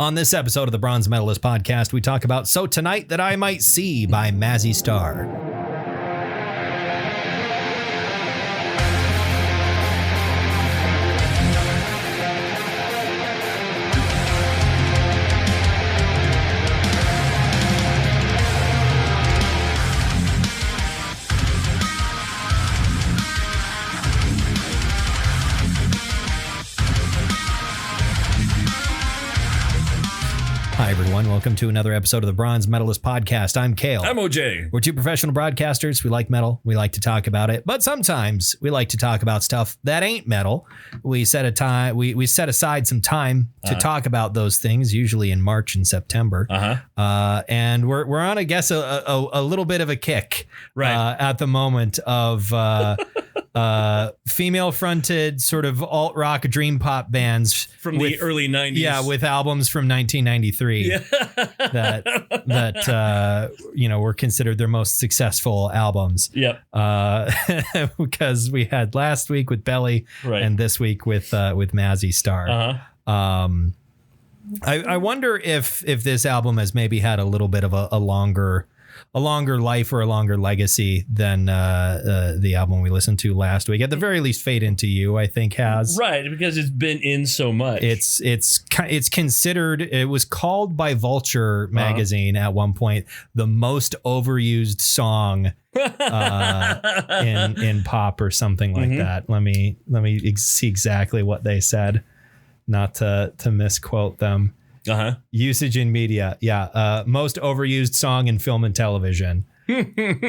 On this episode of the Bronze Metalist podcast, we talk about So Tonight That I Might See by Mazzy Star. Hi, everyone. Welcome to another episode of the Bronze Metalist podcast. I'm Kale. I'm OJ. We're two professional broadcasters. We like metal. We like to talk about it. But sometimes we like to talk about stuff that ain't metal. We set aside some time to talk about those things, usually in March and September. And we're on, I guess, a little bit of a kick at the moment of female-fronted sort of alt-rock dream pop bands from the early 90s. Yeah, with albums from 1993 that were considered their most successful albums. Yep. Because we had last week with Belly and this week with Mazzy Star. I wonder if this album has maybe had a little bit of a longer life or a longer legacy than the album we listened to last week. At the very least, Fade Into You, I think, has. Right, because it's been in so much. It's considered, it was called by Vulture magazine at one point the most overused song in pop or something like that. Let me see exactly what they said, not to misquote them. Usage in media. Most overused song in film and television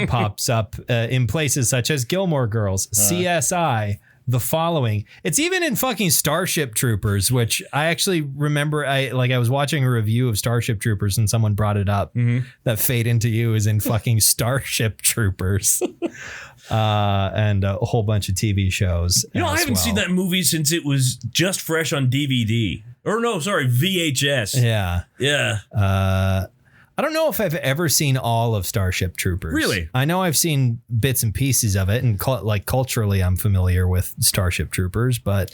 pops up in places such as Gilmore Girls, CSI, The Following. It's even in fucking Starship Troopers, which I actually remember. I was watching a review of Starship Troopers and someone brought it up that Fade Into You is in fucking Starship Troopers. And a whole bunch of TV shows. I haven't seen that movie since it was just fresh on DVD. Or no, sorry, VHS. Yeah. I don't know if I've ever seen all of Starship Troopers. Really? I know I've seen bits and pieces of it, and culturally I'm familiar with Starship Troopers, but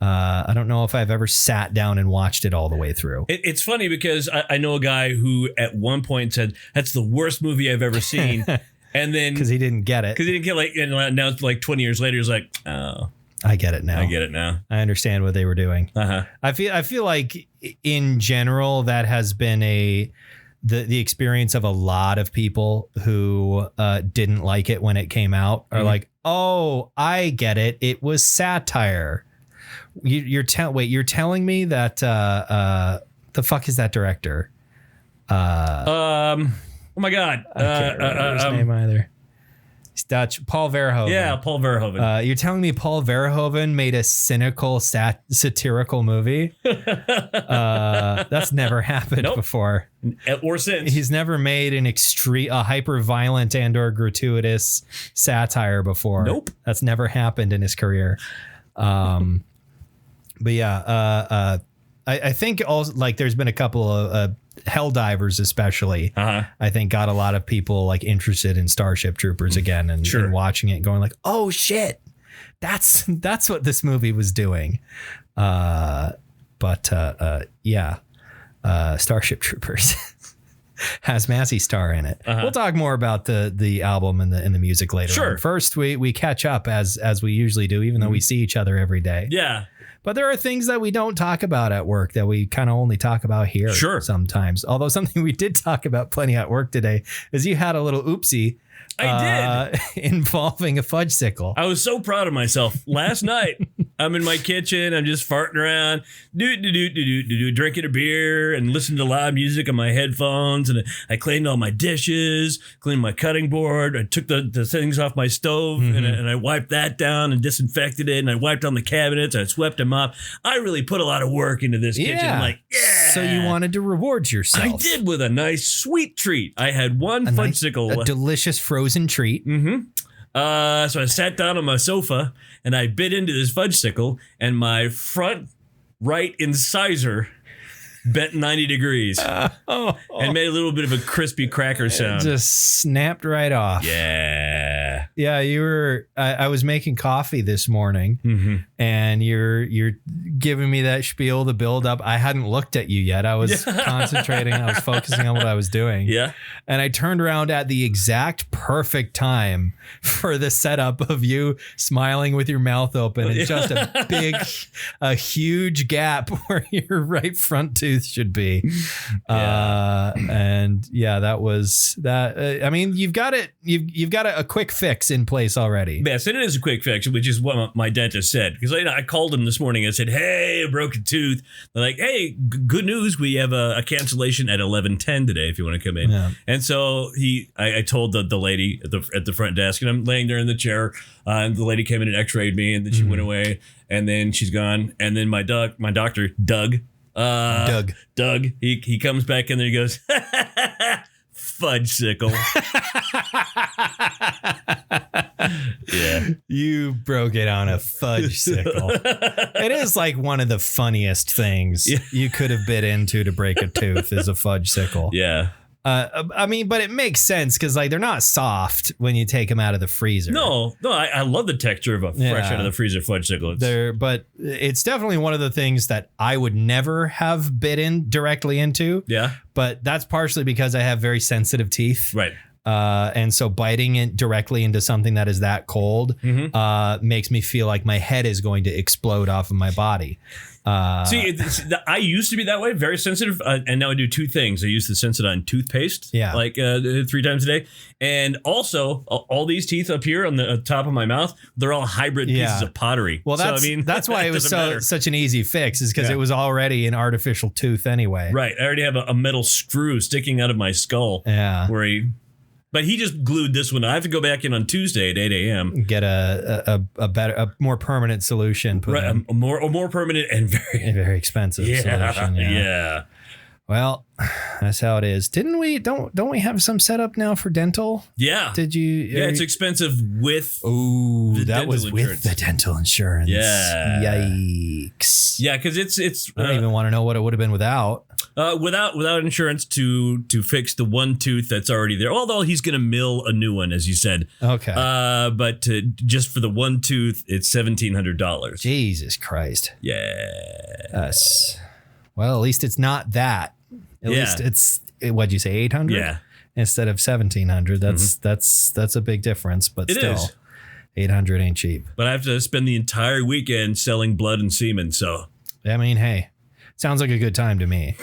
I don't know if I've ever sat down and watched it all the way through. It's funny because I know a guy who at one point said, that's the worst movie I've ever seen. And then because he didn't get it. And now 20 years later, he's like, oh, I get it now. I understand what they were doing. I feel like in general that has been the experience of a lot of people who didn't like it when it came out are like, oh, I get it. It was satire. You're telling me that the fuck is that director? Oh my God. I can't remember his name either. He's Dutch. Paul Verhoeven. Yeah, Paul Verhoeven. You're telling me Paul Verhoeven made a cynical, satirical movie? That's never happened before. Or since. He's never made a hyper-violent and or gratuitous satire before. Nope. That's never happened in his career. But yeah, I think also there's been a couple of Helldivers especially, I think got a lot of people interested in Starship Troopers again and watching it and going like, oh shit, that's what this movie was doing. Starship Troopers has Mazzy Star in it. We'll talk more about the album and the music later on. First, we catch up as we usually do, even though we see each other every day. Yeah. But there are things that we don't talk about at work that we kind of only talk about here sometimes. Although something we did talk about plenty at work today is you had a little oopsie. I did. Involving a fudgesicle. I was so proud of myself. Last night, I'm in my kitchen. I'm just farting around, drinking a beer and listening to loud music on my headphones. And I cleaned all my dishes, cleaned my cutting board. I took the things off my stove and I wiped that down and disinfected it. And I wiped on the cabinets. I swept them up. I really put a lot of work into this kitchen. I'm like, yeah. So you wanted to reward yourself. I did with a nice sweet treat. I had one fudgesicle. A delicious frozen treat. So I sat down on my sofa and I bit into this fudgesicle and my front right incisor bent 90 degrees and made a little bit of a crispy cracker sound. It just snapped right off. Yeah. Yeah, you were. I was making coffee this morning, and you're giving me that spiel, the build up. I hadn't looked at you yet. I was concentrating. I was focusing on what I was doing. Yeah, and I turned around at the exact perfect time for the setup of you smiling with your mouth open and just a huge gap where your right front tooth should be. And yeah, that was that. I mean, you've got it. You've got a quick fix in place already. Yes, it is a quick fix, which is what my dentist said. Because I called him this morning and said, "Hey, a broken tooth." They're like, "Hey, good news. We have a cancellation at 11:10 today. If you want to come in." Yeah. And so I told the lady at the front desk, and I'm laying there in the chair, and the lady came in and X-rayed me, and then she went away, and then she's gone, and then my doctor, Doug. He comes back in there. He goes, "Fudge-sicle." Yeah, you broke it on a fudge-sicle. It is like one of the funniest things you could have bit into to break a tooth is a fudge-sicle. Yeah. I mean, but it makes sense because like they're not soft when you take them out of the freezer. No, I love the texture of a fresh out of the freezer fudge-sicle. But it's definitely one of the things that I would never have bit in directly into. Yeah. But that's partially because I have very sensitive teeth. Right. And so biting it directly into something that is that cold makes me feel like my head is going to explode off of my body. I used to be that way, very sensitive, and now I do two things. I use the Sensodyne toothpaste, like 3 times a day, and also all these teeth up here on the top of my mouth, they're all hybrid pieces of pottery. Well, that's why it was such an easy fix, is because it was already an artificial tooth anyway. Right, I already have a metal screw sticking out of my skull. Yeah, but he just glued this one. I have to go back in on Tuesday at 8 a.m. Get a more permanent solution. A more permanent and very expensive solution. Yeah. Well, that's how it is. Didn't we? Don't we have some setup now for dental? Yeah. Did you? Yeah, it's expensive with. Oh, that was insurance. With the dental insurance. Yeah. Yikes. Yeah, because it's. I don't even want to know what it would have been without. Without insurance to fix the one tooth that's already there. Although he's going to mill a new one, as you said. Okay. But just for the one tooth, it's $1,700. Jesus Christ. Yeah. Well, at least it's not that. At least it's what'd you say, 800? Yeah. Instead of 1,700. That's a big difference, but still, 800 ain't cheap. But I have to spend the entire weekend selling blood and semen. So I mean, hey. Sounds like a good time to me.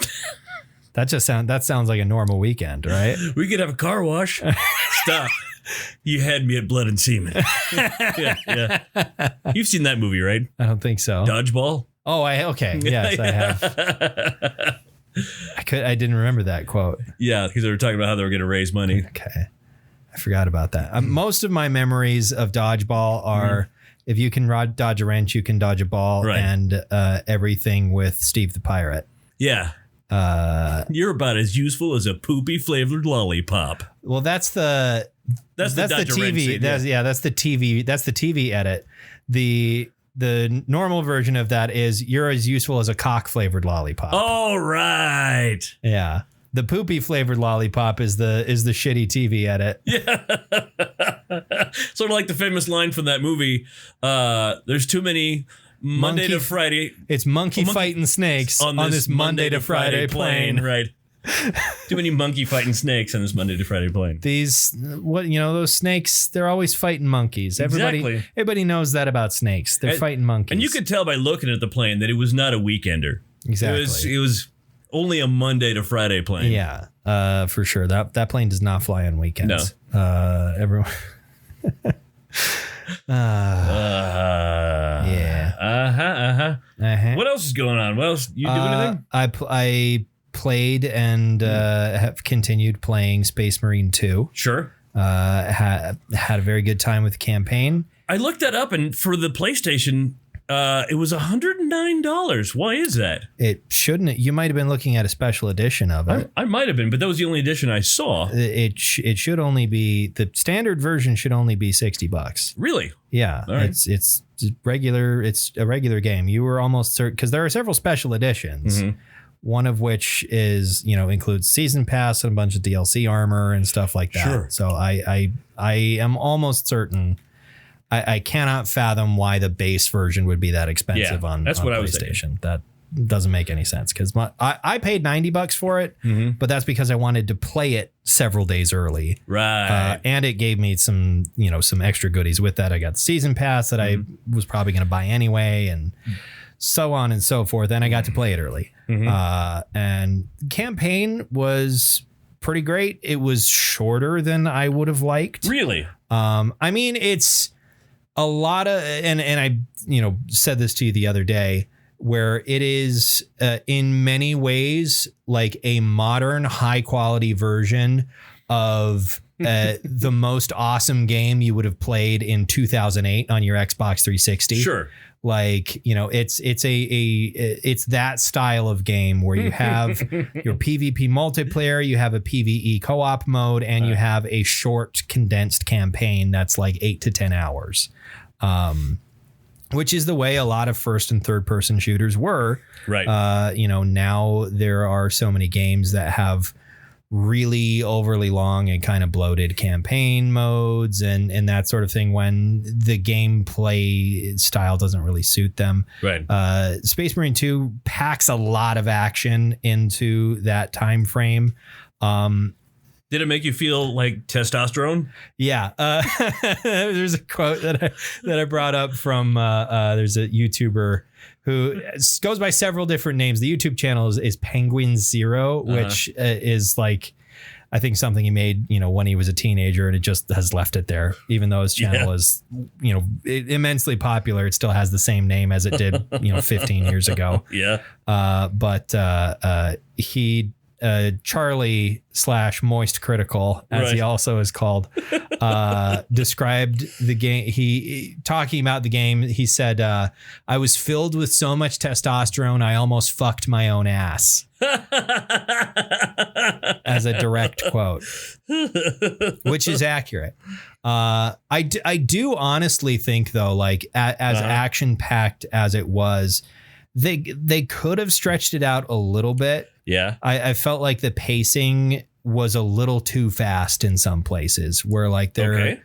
That sounds like a normal weekend, right? We could have a car wash. Stop. You had me at blood and semen. Yeah. You've seen that movie, right? I don't think so. Dodgeball? Oh, okay. Yes, I have. I didn't remember that quote. Yeah, because they were talking about how they were going to raise money. Okay. I forgot about that. Most of my memories of Dodgeball are if you can dodge a wrench, you can dodge a ball, and everything with Steve the Pirate. Yeah. You're about as useful as a poopy flavored lollipop. Well, that's the TV. That's the TV. That's the TV edit. The normal version of that is you're as useful as a cock flavored lollipop. Oh, right. Yeah. The poopy flavored lollipop is the shitty TV edit. Yeah. Sort of like the famous line from that movie. There's too many Monday to Friday. It's monkey fighting snakes on this Monday to Friday plane. Right. Too many monkey fighting snakes on this Monday to Friday plane. Those snakes, they're always fighting monkeys. Everybody knows that about snakes. They're fighting monkeys. And you could tell by looking at the plane that it was not a weekender. Exactly. It was only a Monday to Friday plane. Yeah, for sure. That plane does not fly on weekends. No. Everyone. What else is going on? What else? You do anything? I played and have continued playing Space Marine 2. Sure. Had a very good time with the campaign. I looked that up, and for the PlayStation, it was $109. Why is that? It shouldn't. You might have been looking at a special edition of it. I might have been, but that was the only edition I saw. It should only be, the standard version should only be $60. Really? Yeah. Right. It's regular. It's a regular game. You were almost certain, because there are several special editions. one of which is, includes season pass and a bunch of DLC armor and stuff like that. Sure. So I am almost certain. I cannot fathom why the base version would be that expensive on what PlayStation. I was thinking. That doesn't make any sense because I paid $90 for it, but that's because I wanted to play it several days early. Right. And it gave me some extra goodies with that. I got the season pass that I was probably going to buy anyway, and so on and so forth. And I got to play it early. And campaign was pretty great. It was shorter than I would have liked. Really? I mean, it's a lot of, and I, said this to you the other day, where it is in many ways like a modern high quality version of the most awesome game you would have played in 2008 on your Xbox 360. Sure. Like, it's that style of game where you have your PvP multiplayer, you have a PvE co-op mode, and you have a short condensed campaign that's like 8 to 10 hours. Which is the way a lot of first and third person shooters were. Right. Now there are so many games that have really overly long and kind of bloated campaign modes and that sort of thing when the gameplay style doesn't really suit them. Right. Space Marine 2 packs a lot of action into that time frame. Did it make you feel like testosterone? Yeah. There's a quote that I brought up from there's a YouTuber who goes by several different names. The YouTube channel is Penguin Zero, which is like, I think something he made, when he was a teenager, and it just has left it there. Even though his channel is, immensely popular, it still has the same name as it did, 15 years ago. Yeah. But he Charlie / Moist Critical, as he also is called, described the game. He talking about the game. He said, "I was filled with so much testosterone, I almost fucked my own ass." As a direct quote, which is accurate. I do honestly think, though, like as action packed as it was, they could have stretched it out a little bit. Yeah. I felt like the pacing was a little too fast in some places where like they're,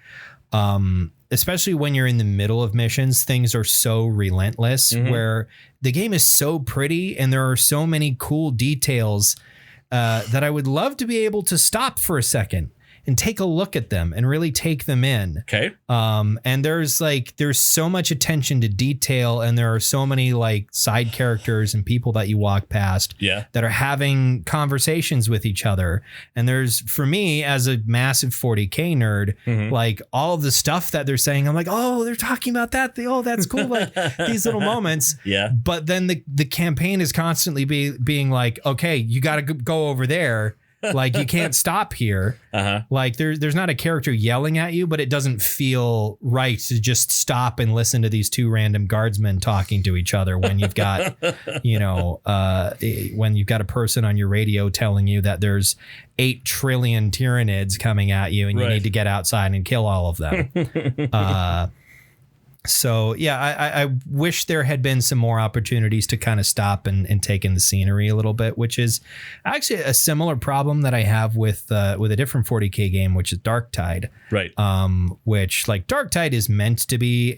especially when you're in the middle of missions, things are so relentless where the game is so pretty and there are so many cool details that I would love to be able to stop for a second and take a look at them and really take them in. Okay. And there's so much attention to detail, and there are so many like side characters and people that you walk past that are having conversations with each other. And there's, for me as a massive 40K nerd, like all of the stuff that they're saying, I'm like, oh, they're talking about that. Oh, that's cool. Like these little moments. Yeah. But then the campaign is constantly being like, okay, you got to go over there. Like you can't stop here. Like there's not a character yelling at you, but it doesn't feel right to just stop and listen to these two random guardsmen talking to each other when you've got, when you've got a person on your radio telling you that there's 8 trillion Tyranids coming at you and you need to get outside and kill all of them. So, yeah, I wish there had been some more opportunities to kind of stop and take in the scenery a little bit, which is actually a similar problem that I have with a different 40K game, which is Darktide. Right. Which, like, Darktide is meant to be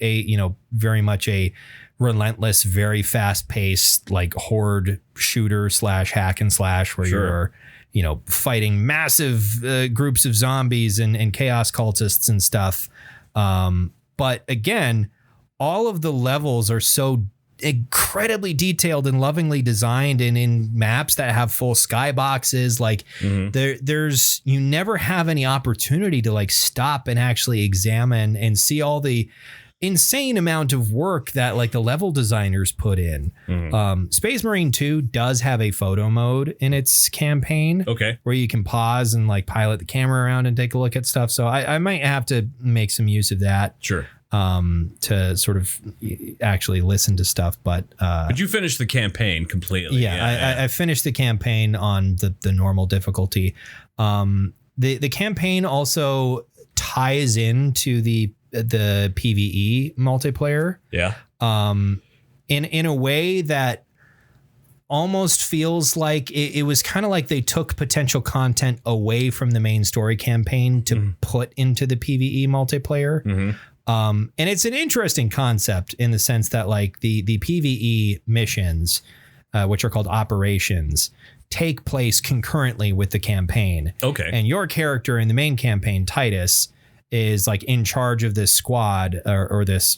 very much a relentless, very fast paced, like horde shooter / hack and slash where you're, fighting massive groups of zombies and chaos cultists and stuff. But again, all of the levels are so incredibly detailed and lovingly designed and in maps that have full skyboxes. Like there's you never have any opportunity to like stop and actually examine and see all the insane amount of work that like the level designers put in. Space Marine 2 does have a photo mode in its campaign. Okay. Where you can pause and like pilot the camera around and take a look at stuff. So I might have to make some use of that. Sure. To sort of actually listen to stuff. But you finished the campaign completely. Yeah, I finished the campaign on the normal difficulty. The campaign also ties into the PvE multiplayer. Yeah. In a way that almost feels like it was kind of like they took potential content away from the main story campaign to put into the PvE multiplayer. And it's an interesting concept in the sense that like the PvE missions, which are called operations, take place concurrently with the campaign. Okay. And your character in the main campaign, Titus, is like in charge of this squad or this,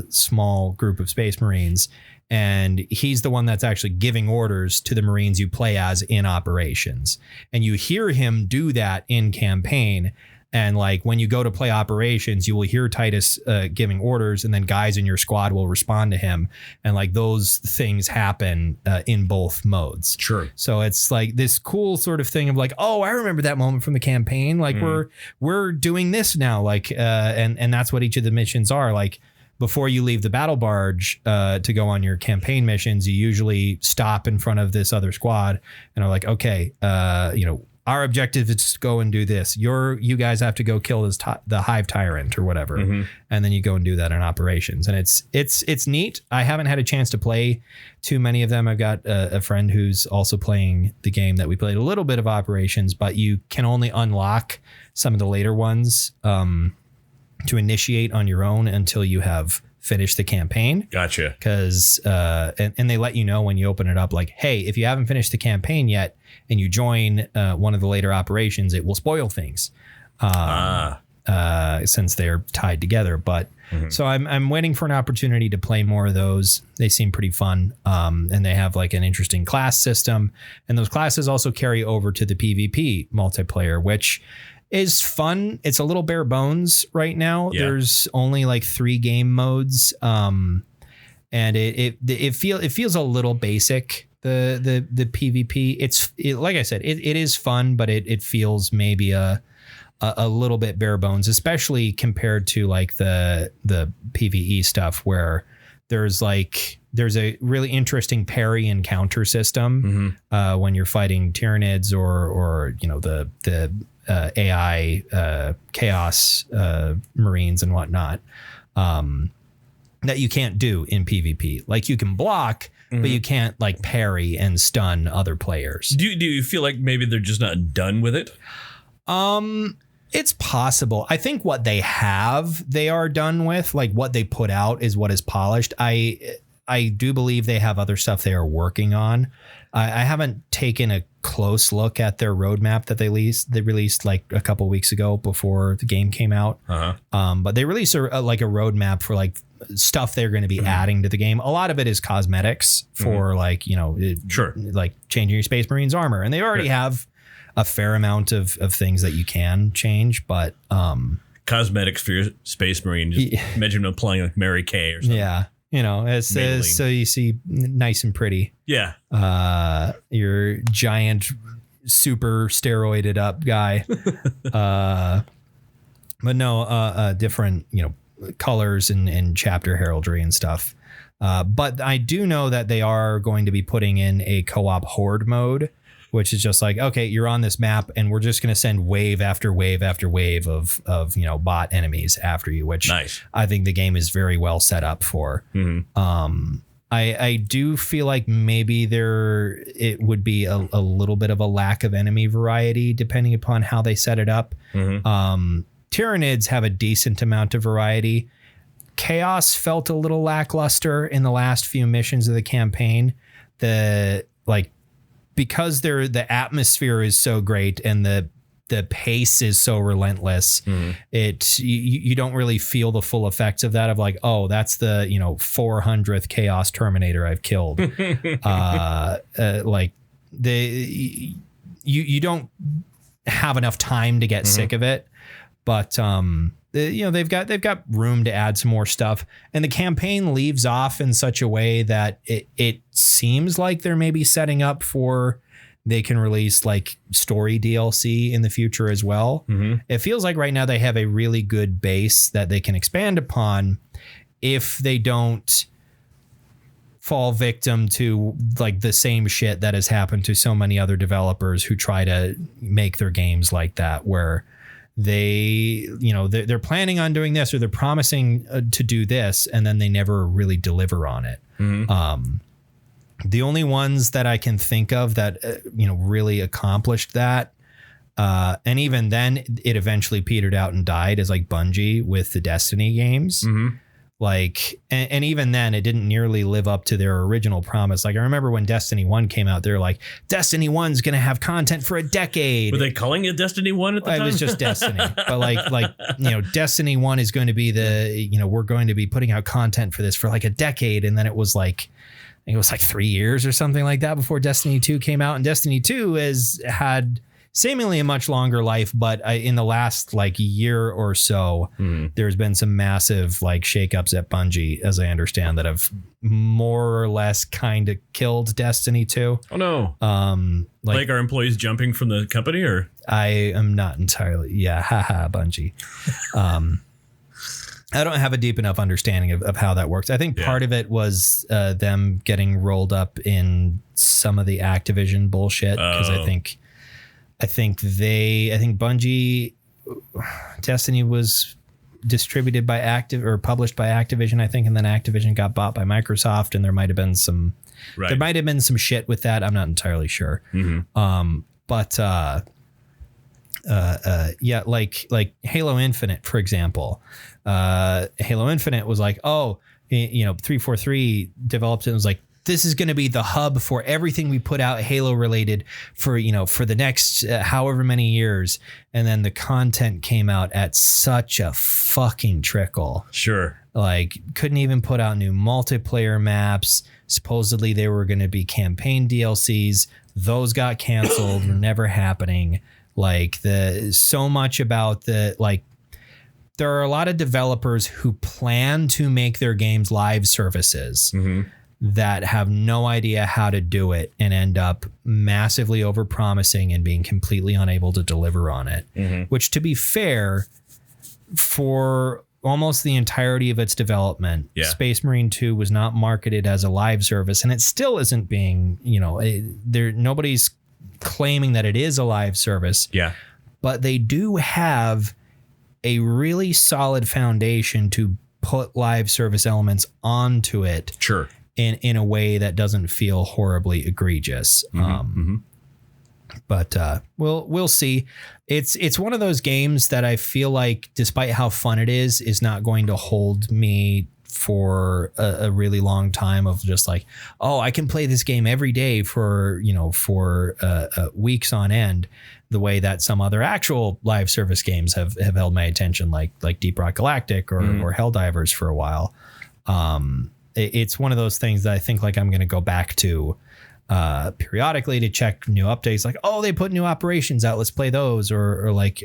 small group of Space Marines. And he's the one that's actually giving orders to the Marines you play as in operations. And you hear him do that in campaign. And like when you go to play operations, you will hear Titus giving orders, and then guys in your squad will respond to him. And like those things happen in both modes. Sure. So it's like this cool sort of thing of like, oh, I remember that moment from the campaign. Like we're doing this now. Like and that's what each of the missions are. Like before you leave the battle barge to go on your campaign missions, you usually stop in front of this other squad and are like, okay, our objective is to go and do this. You guys have to go kill the Hive Tyrant or whatever. And then you go and do that in operations. And it's neat. I haven't had a chance to play too many of them. I've got a friend who's also playing the game that we played a little bit of operations, but you can only unlock some of the later ones to initiate on your own until you have finished the campaign. Gotcha. Because and they let you know when you open it up, like, hey, if you haven't finished the campaign yet and you join one of the later operations, it will spoil things since they're tied together. But so I'm waiting for an opportunity to play more of those. They seem pretty fun. And they have like an interesting class system. And those classes also carry over to the PvP multiplayer, which is fun. It's a little bare bones right now. Yeah. There's only like 3 game modes. And it feels a little basic. The PvP. Like I said, it is fun, but it feels maybe a little bit bare bones, especially compared to like the PvE stuff where there's a really interesting parry and counter system when you're fighting Tyranids or the AI Chaos Marines and whatnot that you can't do in PvP. Like you can block, but you can't like parry and stun other players. Do you feel like maybe they're just not done with it? It's possible. I think what they are done with. Like what they put out is what is polished. I do believe they have other stuff they are working on. I haven't taken a close look at their roadmap that they released like a couple weeks ago before the game came out. But they released a roadmap for like stuff they're going to be adding to the game. A lot of it is cosmetics for like, like changing your Space Marines armor. And they already have a fair amount of things that you can change, but cosmetics for your Space Marine. Just imagine them applying like Mary Kay or something. Yeah. So you see nice and pretty. Yeah. Your giant, super steroided up guy. But no, different, colors and chapter heraldry and stuff. But I do know that they are going to be putting in a co-op horde mode, which is just like, okay, you're on this map and we're just going to send wave after wave after wave of bot enemies after you, which nice. I think the game is very well set up for. I do feel like maybe it would be a little bit of a lack of enemy variety depending upon how they set it up. Tyranids have a decent amount of variety. Chaos felt a little lackluster in the last few missions of the campaign. Because the atmosphere is so great and the pace is so relentless, you don't really feel the full effects of that of like, oh, that's the 400th Chaos Terminator I've killed. You don't have enough time to get sick of it, but they've got room to add some more stuff, and the campaign leaves off in such a way that it seems like they're maybe setting up for they can release like story DLC in the future as well. It feels like right now they have a really good base that they can expand upon if they don't fall victim to like the same shit that has happened to so many other developers who try to make their games like that, where they're planning on doing this or they're promising to do this and then they never really deliver on it. The only ones that I can think of that, really accomplished that, and even then it eventually petered out and died, is like Bungie with the Destiny games. Mm-hmm. Like, and even then it didn't nearly live up to their original promise. Like I remember when Destiny 1 came out, they're like, Destiny 1's going to have content for a decade. Were they calling it Destiny 1 at the time? It was just Destiny. But Destiny 1 is going to be we're going to be putting out content for this for like a decade. And then it was like 3 years or something like that before Destiny 2 came out. And Destiny 2 has had seemingly a much longer life, but in the last like year or so, there's been some massive like shakeups at Bungie, as I understand, that have more or less kind of killed Destiny 2. Oh no! Like are employees jumping from the company, or I am not entirely. Yeah, haha, Bungie. I don't have a deep enough understanding of how that works. I think part of it was them getting rolled up in some of the Activision bullshit, because I think Bungie, Destiny was distributed by published by Activision, I think, and then Activision got bought by Microsoft, and there might have been some shit with that. I'm not entirely sure. Mm-hmm. Like Halo Infinite, for example. Halo Infinite was like, 343 developed it and was like, this is going to be the hub for everything we put out Halo related for the next however many years. And then the content came out at such a fucking trickle. Sure. Like couldn't even put out new multiplayer maps. Supposedly they were going to be campaign DLCs. Those got canceled, were never happening. Like so much about there are a lot of developers who plan to make their games live services. Mm-hmm. That have no idea how to do it and end up massively overpromising and being completely unable to deliver on it. Mm-hmm. Which, to be fair, for almost the entirety of its development, Space Marine 2 was not marketed as a live service, and it still isn't being, nobody's claiming that it is a live service. Yeah. But they do have a really solid foundation to put live service elements onto it. Sure. In a way that doesn't feel horribly egregious. But we'll see. It's one of those games that I feel like, despite how fun it is not going to hold me for a really long time of just like, I can play this game every day for weeks on end, the way that some other actual live service games have held my attention, like Deep Rock Galactic or Helldivers for a while. It's one of those things that I think like I'm going to go back to periodically to check new updates. Like, they put new operations out. Let's play those. Or like,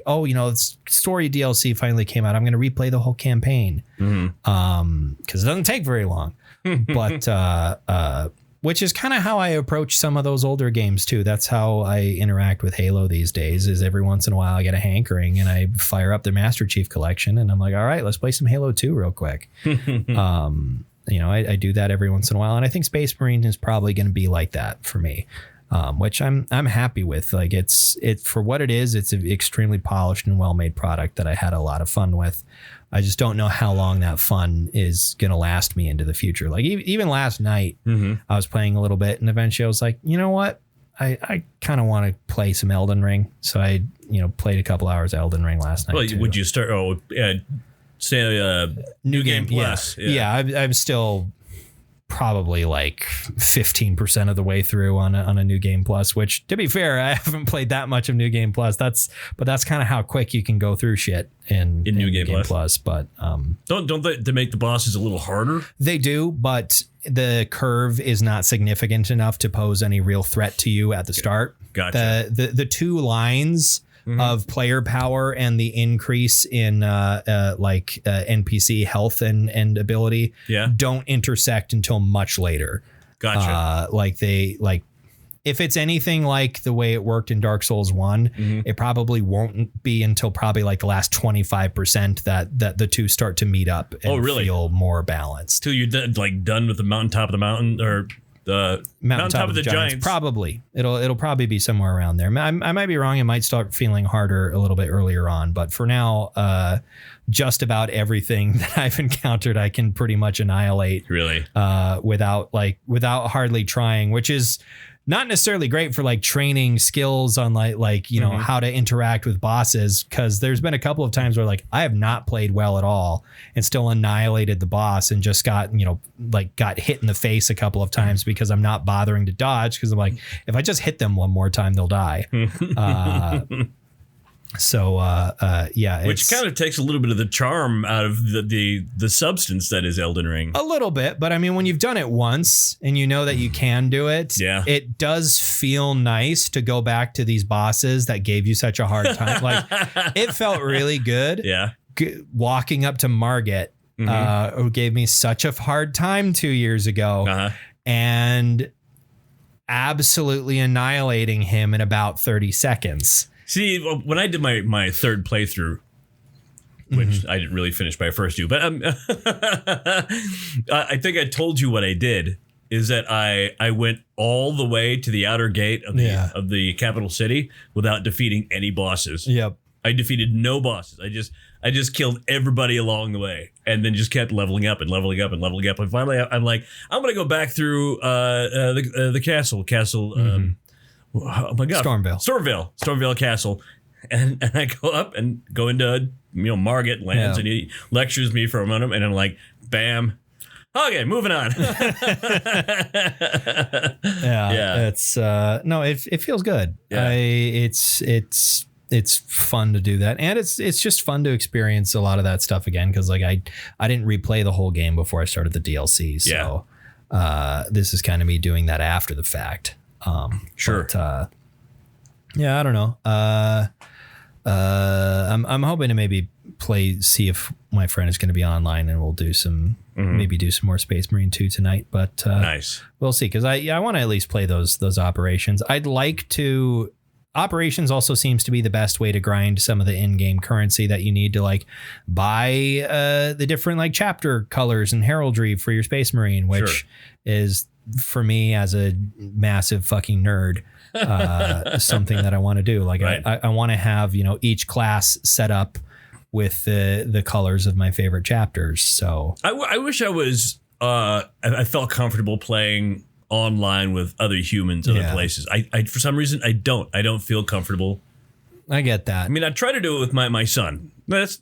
story DLC finally came out. I'm going to replay the whole campaign. Because it doesn't take very long. But which is kind of how I approach some of those older games too. That's how I interact with Halo these days, is every once in a while I get a hankering and I fire up the Master Chief Collection and I'm like, all right, let's play some Halo 2 real quick. I do that every once in a while, and I think Space Marine is probably going to be like that for me, which I'm happy with. Like it's for what it is. It's an extremely polished and well-made product that I had a lot of fun with. I just don't know how long that fun is going to last me into the future. Like even last night, I was playing a little bit, and eventually I was like, you know what? I kind of want to play some Elden Ring. So I played a couple hours of Elden Ring last night. Well, would you start? Say New Game Plus. Yeah, I'm still probably like 15% of the way through on a New Game Plus, which, to be fair, I haven't played that much of New Game Plus. That's kind of how quick you can go through shit in New Game Plus. But don't they make the bosses a little harder? They do, but the curve is not significant enough to pose any real threat to you at the start. Gotcha. The two lines of player power and the increase in NPC health and ability don't intersect until much later. Gotcha. If it's anything like the way it worked in Dark Souls 1, it probably won't be until probably like the last 25% that the two start to meet up and feel more balanced. Till you're done with the mountaintop of the mountain, or the Mountaintop of the Giants. Probably it'll probably be somewhere around there. I might be wrong. It might start feeling harder a little bit earlier on, but for now, just about everything that I've encountered, I can pretty much annihilate. Really, without hardly trying, which is not necessarily great for like training skills on like you know how to interact with bosses, because there's been a couple of times where like I have not played well at all and still annihilated the boss and just got hit in the face a couple of times because I'm not bothering to dodge, because I'm like, if I just hit them one more time they'll die. Which kind of takes a little bit of the charm out of the substance that is Elden Ring. A little bit, but I mean, when you've done it once and you know that you can do it, it does feel nice to go back to these bosses that gave you such a hard time. Like, it felt really good. Yeah. Walking up to Margit, who gave me such a hard time 2 years ago, and absolutely annihilating him in about 30 seconds. See, when I did my third playthrough, which I didn't really finish my first two, but I think I told you what I did, is that I went all the way to the outer gate of the capital city without defeating any bosses. Yep. I defeated no bosses. I just killed everybody along the way, and then just kept leveling up and leveling up and leveling up. And finally, I'm like, I'm going to go back through the castle. Oh my God! Stormvale Castle, and I go up and go into Margit lands, and he lectures me for a moment, and I'm like, bam. Okay, moving on. It's no, it feels good. Yeah. It's fun to do that, and it's just fun to experience a lot of that stuff again, because like I didn't replay the whole game before I started the DLC, so this is kind of me doing that after the fact. Sure. But, I don't know. I'm hoping to maybe see if my friend is going to be online, and we'll do some more Space Marine 2 tonight. But nice. We'll see, because I want to at least play those operations. I'd like to. Operations also seems to be the best way to grind some of the in-game currency that you need to like buy the different like chapter colors and heraldry for your Space Marine, which is, for me as a massive fucking nerd, something that I want to do. Like I want to have, each class set up with the colors of my favorite chapters. So I wish I was, I felt comfortable playing online with other humans, other places. I for some reason I don't feel comfortable. I get that. I mean, I try to do it with my son. He's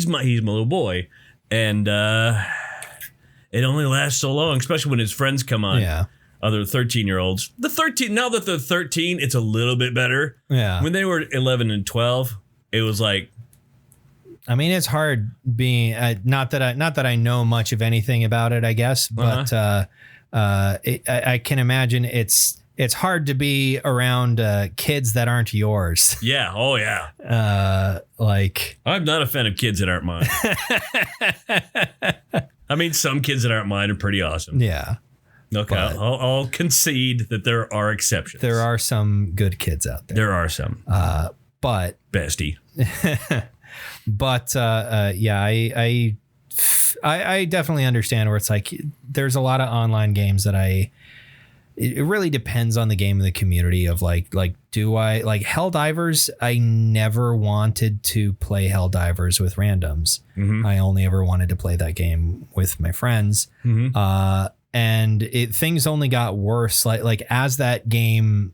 my little boy, and it only lasts so long, especially when his friends come on. Yeah. Other 13-year-olds. Now that they're 13, it's a little bit better. Yeah. When they were 11 and 12, it was like, I mean, it's hard being not that I know much of anything about it, I guess, but I can imagine it's hard to be around kids that aren't yours. Yeah. Oh yeah. I'm not a fan of kids that aren't mine. I mean, some kids that aren't mine are pretty awesome. Yeah. Okay, I'll concede that there are exceptions. There are some good kids out there. There are some. But bestie. But I definitely understand where it's like there's a lot of online games that it really depends on the game and the community of do I like Helldivers? I never wanted to play Helldivers with randoms. I only ever wanted to play that game with my friends. And things only got worse like as that game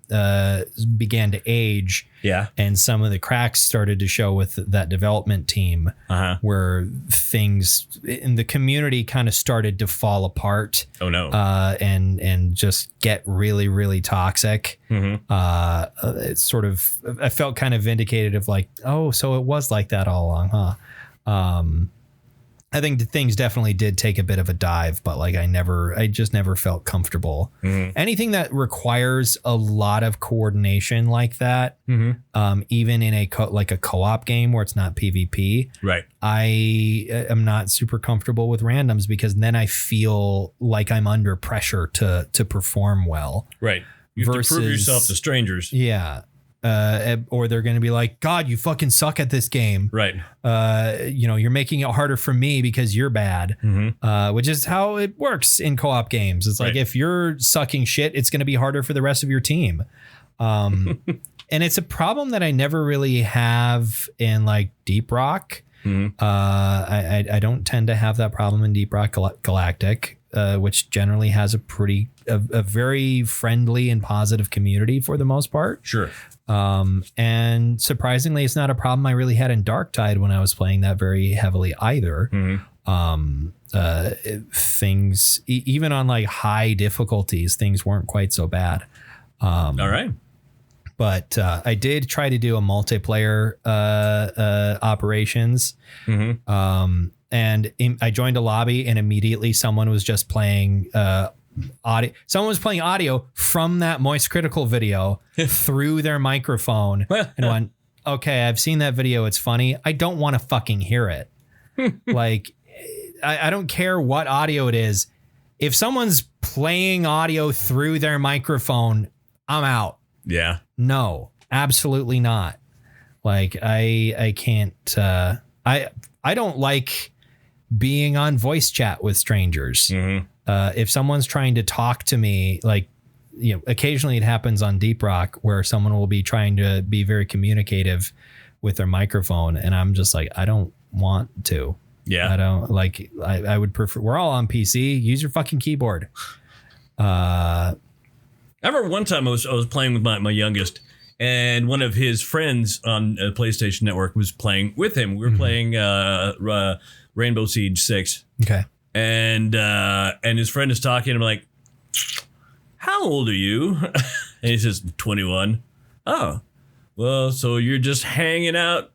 began to age. Yeah. And some of the cracks started to show with that development team, where things in the community kind of started to fall apart. Oh no. And just get really, really toxic. It's sort of, I felt kind of vindicated of like, oh, so it was like that all along, huh? I think things definitely did take a bit of a dive, but I just never felt comfortable. Anything that requires a lot of coordination like that, even in a co-op game where it's not PvP, right? I am not super comfortable with randoms, because then I feel like I'm under pressure to perform well. Right. You have to prove yourself to strangers. Yeah. or they're going to be like, God, you fucking suck at this game. Right. You're making it harder for me because you're bad, which is how it works in co-op games. It's like, if you're sucking shit, it's going to be harder for the rest of your team. And it's a problem that I never really have in like Deep Rock. I don't tend to have that problem in Deep Rock Galactic, which generally has a very friendly and positive community for the most part. Sure. And surprisingly, it's not a problem I really had in Darktide when I was playing that very heavily either. Things, even on like high difficulties, things weren't quite so bad. All right. But I did try to do a multiplayer operations. And I joined a lobby and immediately someone was just playing audio. Someone was playing audio from that Moist Critical video through their microphone and went, okay, I've seen that video. It's funny. I don't want to fucking hear it. Like, I don't care what audio it is. If someone's playing audio through their microphone, I'm out. Yeah. No, absolutely not. Like, I can't, I don't like being on voice chat with strangers. If someone's trying to talk to me, like, occasionally it happens on Deep Rock where someone will be trying to be very communicative with their microphone. And I'm just like, I don't want to. Yeah. I don't like, I would prefer, we're all on PC, use your fucking keyboard. I remember one time I was playing with my youngest, and one of his friends on PlayStation Network was playing with him. We were playing Rainbow Siege 6. Okay. And his friend is talking. I'm like, how old are you? And he says, 21. Oh, well, so you're just hanging out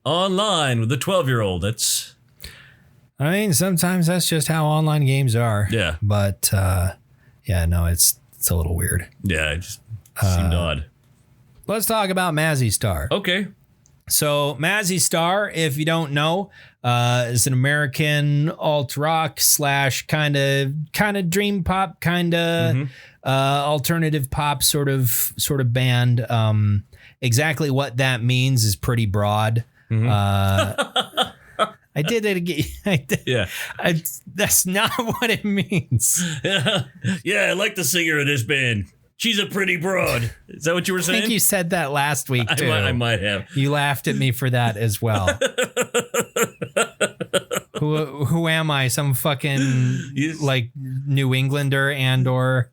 online with a 12-year-old. That's... I mean, sometimes that's just how online games are. Yeah. But, no, it's a little weird. Yeah, it just seemed odd. Let's talk about Mazzy Star. Okay. So Mazzy Star, if you don't know, is an American alt rock / kind of dream pop, kind of alternative pop sort of band. Exactly what that means is pretty broad. I did it again. Yeah. That's not what it means. Yeah, I like the singer of this band. She's a pretty broad. Is that what you were saying? I think you said that last week, too. I might have. You laughed at me for that as well. Who am I? Some fucking like New Englander and or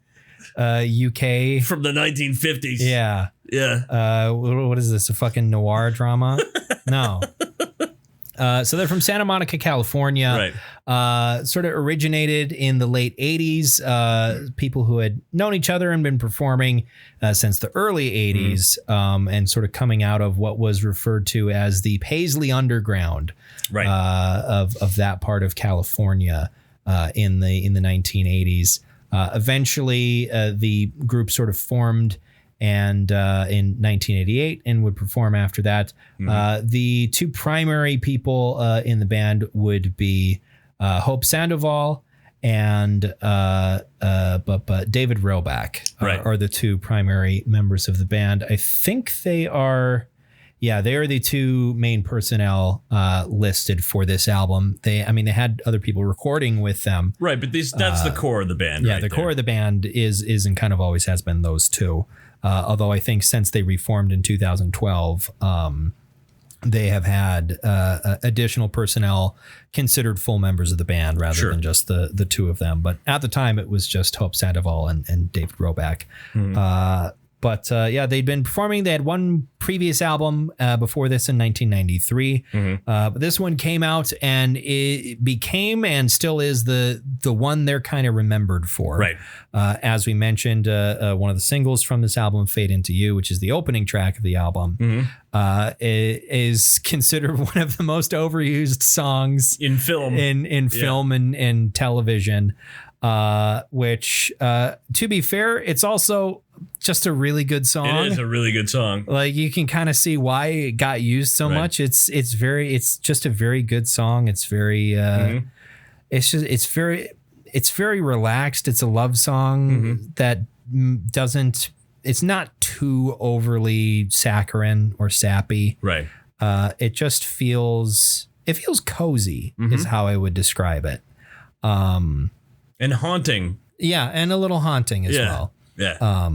UK? From the 1950s. Yeah. Yeah. What is this? A fucking noir drama? No. So they're from Santa Monica, California. Right. Sort of originated in the late 80s. People who had known each other and been performing since the early 80s, and sort of coming out of what was referred to as the Paisley Underground, right. Of that part of California in the 1980s. Eventually, the group sort of formed. And in 1988, and would perform after that. The two primary people in the band would be Hope Sandoval and David Roback are the two primary members of the band. I think they are the two main personnel listed for this album. They had other people recording with them. Right, but that's the core of the band. Yeah, the core of the band is and kind of always has been those two. Although I think since they reformed in 2012, they have had additional personnel considered full members of the band rather than just the two of them. But at the time, it was just Hope Sandoval and David Roback. But they'd been performing. They had one previous album before this in 1993. But this one came out and it became and still is the one they're kind of remembered for. Right. As we mentioned, one of the singles from this album, Fade Into You, which is the opening track of the album, is considered one of the most overused songs in film, film and television. Which, to be fair, it's also just a really good song. It is a really good song. Like, you can kind of see why it got used so much. It's just a very good song. It's very, it's very relaxed. It's a love song that doesn't it's not too overly saccharine or sappy. Right. It just feels cozy is how I would describe it. And haunting. Yeah, and a little haunting as well. Yeah.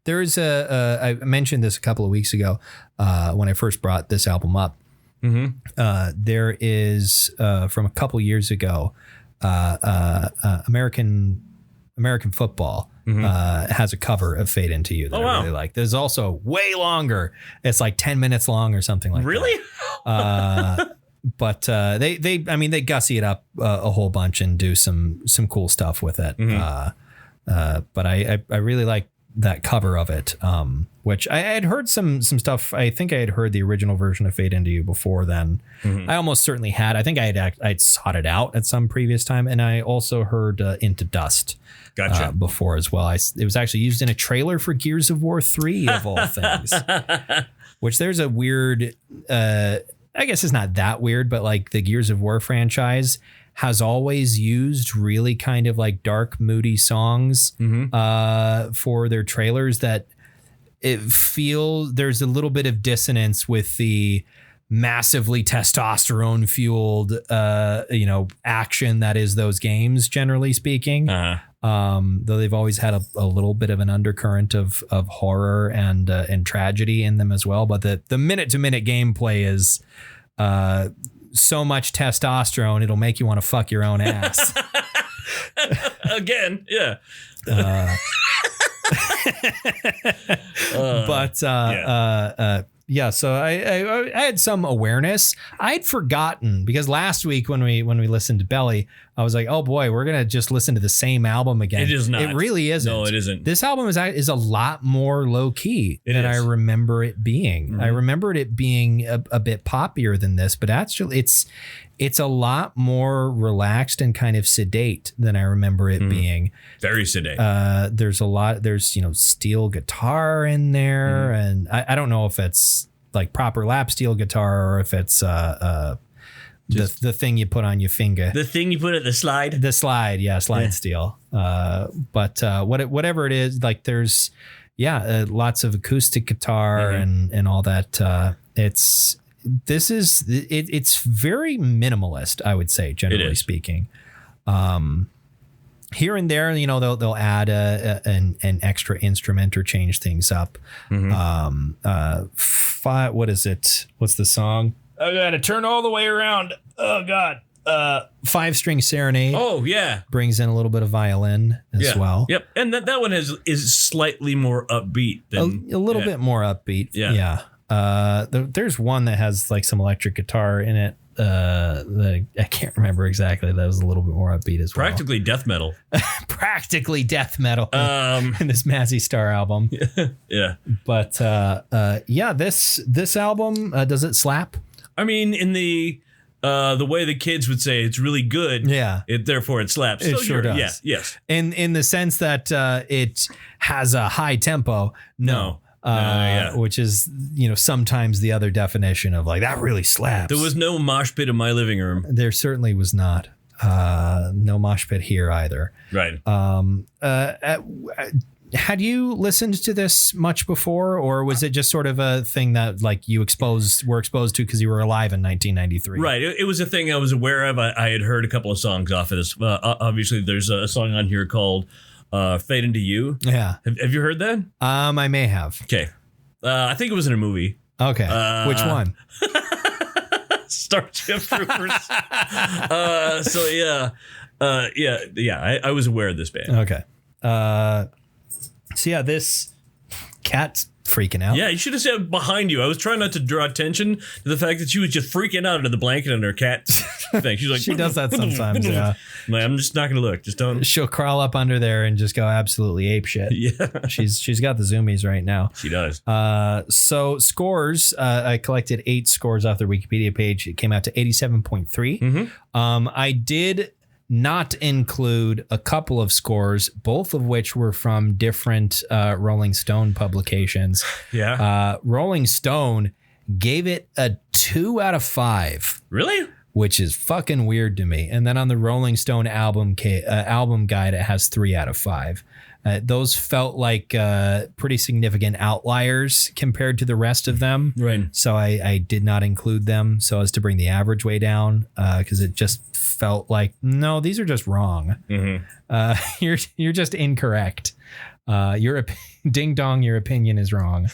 There is I mentioned this a couple of weeks ago when I first brought this album up. There is from a couple years ago, American football has a cover of Fade Into You that I really like. There's also way longer. It's like 10 minutes long or something like really? that. But they gussy it up a whole bunch and do some cool stuff with it. But I really like that cover of it, which I had heard some stuff. I think I had heard the original version of Fade Into You before then. I almost certainly had. I think I'd sought it out at some previous time, and I also heard Into Dust before as well. It was actually used in a trailer for Gears of War 3 of all things, which there's a weird, I guess it's not that weird, but like the Gears of War franchise has always used really kind of like dark, moody songs for their trailers that there's a little bit of dissonance with the massively testosterone fueled, action that is those games, generally speaking. Though they've always had a little bit of an undercurrent of horror and tragedy in them as well. But the minute to minute gameplay is, so much testosterone, it'll make you want to fuck your own ass. Again, yeah. So I had some awareness. I'd forgotten because last week when we listened to Belly, I was like, oh boy, we're going to just listen to the same album again. It is not. It really isn't. No, it isn't. This album is a lot more low key than I remember it being. I remembered it being a bit poppier than this, but actually it's a lot more relaxed and kind of sedate than I remember it being. Very sedate. There's steel guitar in there, and I don't know if it's like proper lap steel guitar or if it's the thing you put on your finger. The thing you put at the slide? The slide, slide steel. But whatever it is, like there's lots of acoustic guitar and all that. It's very minimalist, I would say, generally speaking. Here and there, they'll add an extra instrument or change things up. What is it? What's the song? I gotta turn all the way around. Oh God. 5-String Serenade. Oh yeah. Brings in a little bit of violin as well. Yep. And that one is slightly more upbeat than a little bit more upbeat. Yeah. There's one that has like some electric guitar in it. That I can't remember exactly. That was a little bit more upbeat as well. Practically death metal. Practically death metal in this Mazzy Star album. Yeah. But this album, does it slap? I mean, in the way the kids would say, it's really good. Yeah. Therefore it slaps. It sure does. Yeah. Yes. In the sense that it has a high tempo. No. Which is, sometimes the other definition of like, that really slaps. There was no mosh pit in my living room. There certainly was not. No mosh pit here either. Right. Had you listened to this much before, or was it just sort of a thing that like were exposed to because you were alive in 1993? Right. It was a thing I was aware of. I had heard a couple of songs off of this. Obviously, there's a song on here called Fade Into You. Yeah. Have you heard that? I may have. Okay. I think it was in a movie. Okay. Which one? Starship Troopers. I was aware of this band. Okay. This cat's freaking out. Yeah, you should have said behind you. I was trying not to draw attention to the fact that she was just freaking out under the blanket on her cat thing. She's like, she does that sometimes. Yeah, I'm just not going to look. Just don't. She'll crawl up under there and just go absolutely ape shit. Yeah, she's got the zoomies right now. She does. So scores. I collected 8 scores off their Wikipedia page. It came out to 87.3. I did not include a couple of scores, both of which were from different Rolling Stone publications. Yeah. Rolling Stone gave it a 2 out of 5. Really? Which is fucking weird to me. And then on the Rolling Stone album guide, it has 3 out of 5. Those felt like pretty significant outliers compared to the rest of them. Right. So I did not include them so as to bring the average way down because it just felt like, no, these are just wrong. You're just incorrect. Ding dong, your opinion is wrong.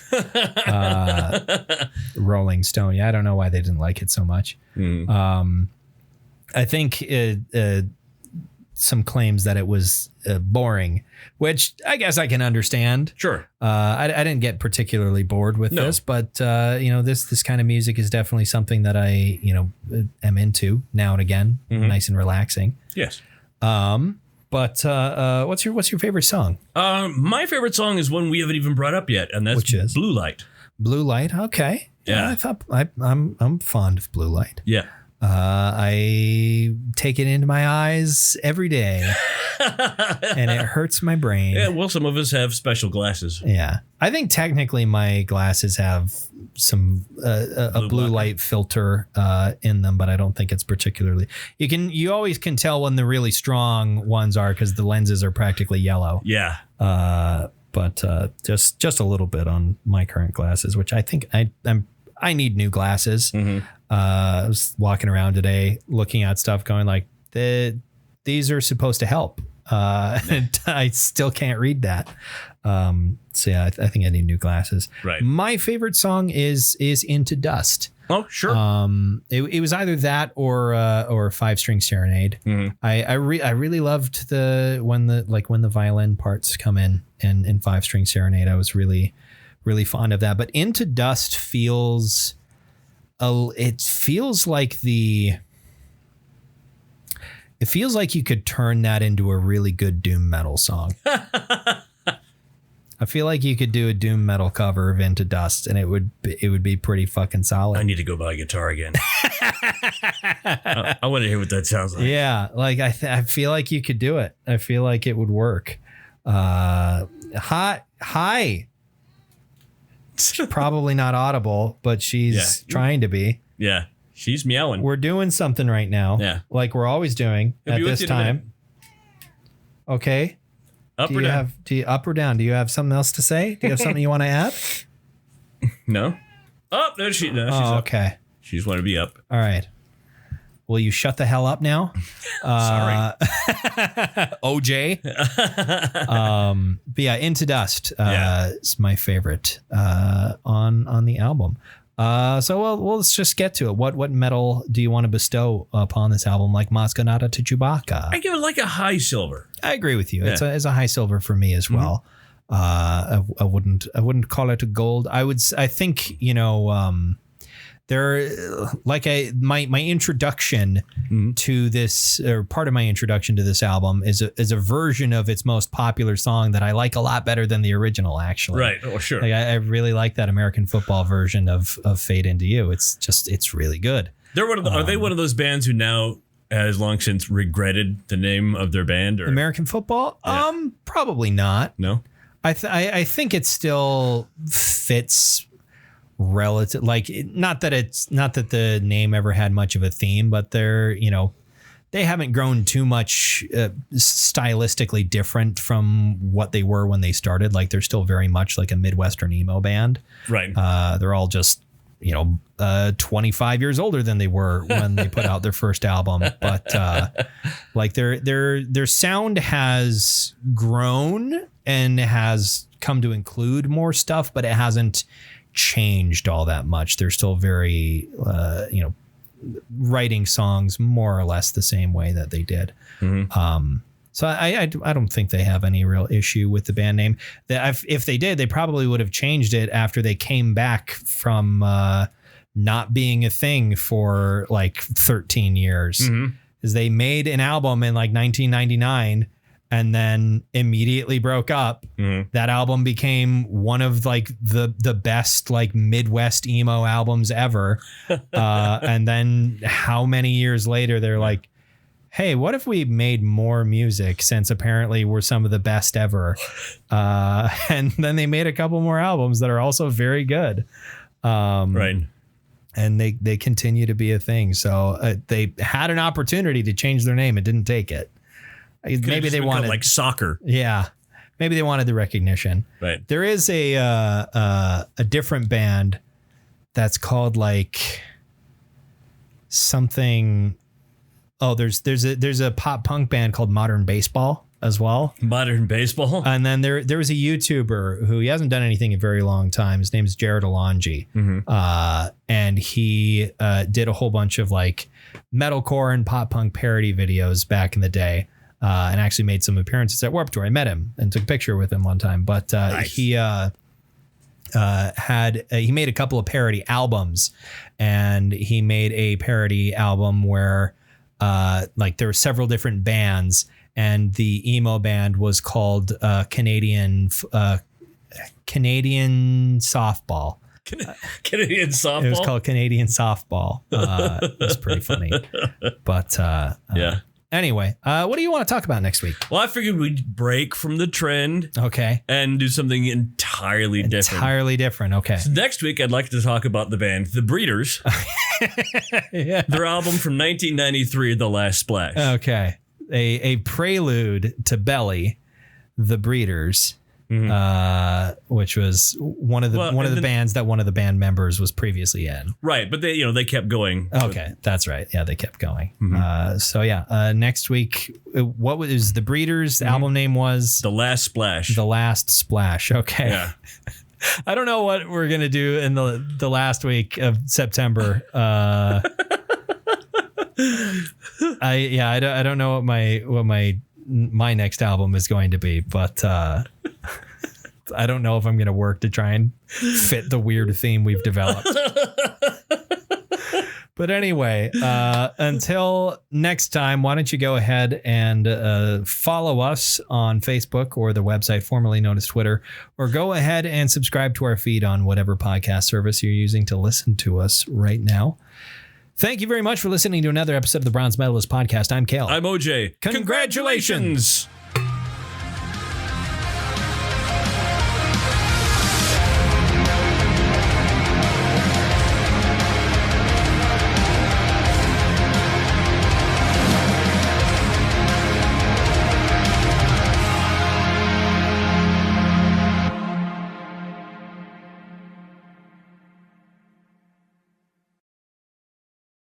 Rolling Stone. Yeah, I don't know why they didn't like it so much. I think some claims that it was boring, which I guess I can understand. Sure. I didn't get particularly bored with this, but this kind of music is definitely something that I am into now and again. Nice and relaxing. Yes. But what's your favorite song? My favorite song is one we haven't even brought up yet, and that's Blue Light. Blue Light. Okay. Yeah. I thought I'm fond of Blue Light. Yeah. I take it into my eyes every day and it hurts my brain. Yeah, well, some of us have special glasses. Yeah. I think technically my glasses have some a blue light filter in them, but I don't think it's particularly. You always can tell when the really strong ones are because the lenses are practically yellow. Yeah. But just a little bit on my current glasses, which I think I need new glasses. I was walking around today looking at stuff going like, these are supposed to help. And I still can't read that. So yeah, I think I need new glasses. Right. My favorite song is Into Dust. Oh, sure. It was either that or Five String Serenade. I really loved when the violin parts come in Five String Serenade. I was really, really fond of that. But Into Dust feels like you could turn that into a really good doom metal song. I feel like you could do a doom metal cover of Into Dust and it would be pretty fucking solid. I need to go buy a guitar again. I want to hear what that sounds like. Yeah, like I feel like you could do it. I feel like it would work. Hi. Probably not audible, but she's trying to be. Yeah, she's meowing. We're doing something right now. Yeah, like we're always doing at this time. Okay. Up or down? Up or down? Do you have something else to say? Do you have something you want to add? No. Oh, no, she's up. Okay. She just want to be up. All right. Will you shut the hell up now? Sorry. OJ. But yeah, Into Dust is my favorite on the album. So let's just get to it. What metal do you want to bestow upon this album? Like Maskanata to Chewbacca? I give it like a high silver. I agree with you. Yeah. It's a high silver for me as well. I wouldn't call it a gold. I think my introduction to this, or part of my introduction to this album is a version of its most popular song that I like a lot better than the original, actually. Right. Oh, sure. Like, I really like that American football version of Fade Into You. It's really good. Are they one of those bands who now has long since regretted the name of their band? Or American football? Yeah. Probably not. No. I think it still fits relative, like not that the name ever had much of a theme, but they haven't grown too much stylistically different from what they were when they started. Like they're still very much like a Midwestern emo band. Right. They're all just 25 years older than they were when they put out their first album, but like their sound has grown and has come to include more stuff, but it hasn't changed all that much. They're still very writing songs more or less the same way that they did. So I don't think they have any real issue with the band name. If they did, they probably would have changed it after they came back from not being a thing for like 13 years. Because they made an album in like 1999 and then immediately broke up. That album became one of like the best like Midwest emo albums ever. And then how many years later they're like, hey, what if we made more music, since apparently we're some of the best ever? And then they made a couple more albums that are also very good. Right. And they continue to be a thing. So they had an opportunity to change their name and didn't take it. Maybe they wanted like soccer. Yeah. maybe they wanted the recognition. Right. There is a different band that's called like something. Oh, there's a pop punk band called Modern Baseball as well. Modern Baseball. And then there was a YouTuber who he hasn't done anything in a very long time. His name is Jared Alonji. And he did a whole bunch of like metalcore and pop punk parody videos back in the day. And actually made some appearances at Warped Tour. I met him and took a picture with him one time. But nice. He made a couple of parody albums, and he made a parody album where like there were several different bands, and the emo band was called Canadian Softball. Canadian Softball. It was called Canadian Softball. It was pretty funny. But yeah. Anyway, what do you want to talk about next week? Well, I figured we'd break from the trend. Okay. And do something entirely different. Entirely different. Okay. So next week, I'd like to talk about the band The Breeders. Yeah. Their album from 1993, The Last Splash. Okay. A prelude to Belly, The Breeders. Which was one of the bands that one of the band members was previously in. Right, but they kept going. Okay, that's right. Yeah, they kept going. Next week, what was The Breeders? The album name was The Last Splash. The Last Splash. Okay. Yeah. I don't know what we're gonna do in the last week of September. I don't know what my next album is going to be, but I don't know if I'm going to work to try and fit the weird theme we've developed. But anyway, until next time, why don't you go ahead and follow us on Facebook or the website formerly known as Twitter, or go ahead and subscribe to our feed on whatever podcast service you're using to listen to us right now. Thank you very much for listening to another episode of the Bronze Metalist Podcast. I'm Kale. I'm OJ. Congratulations.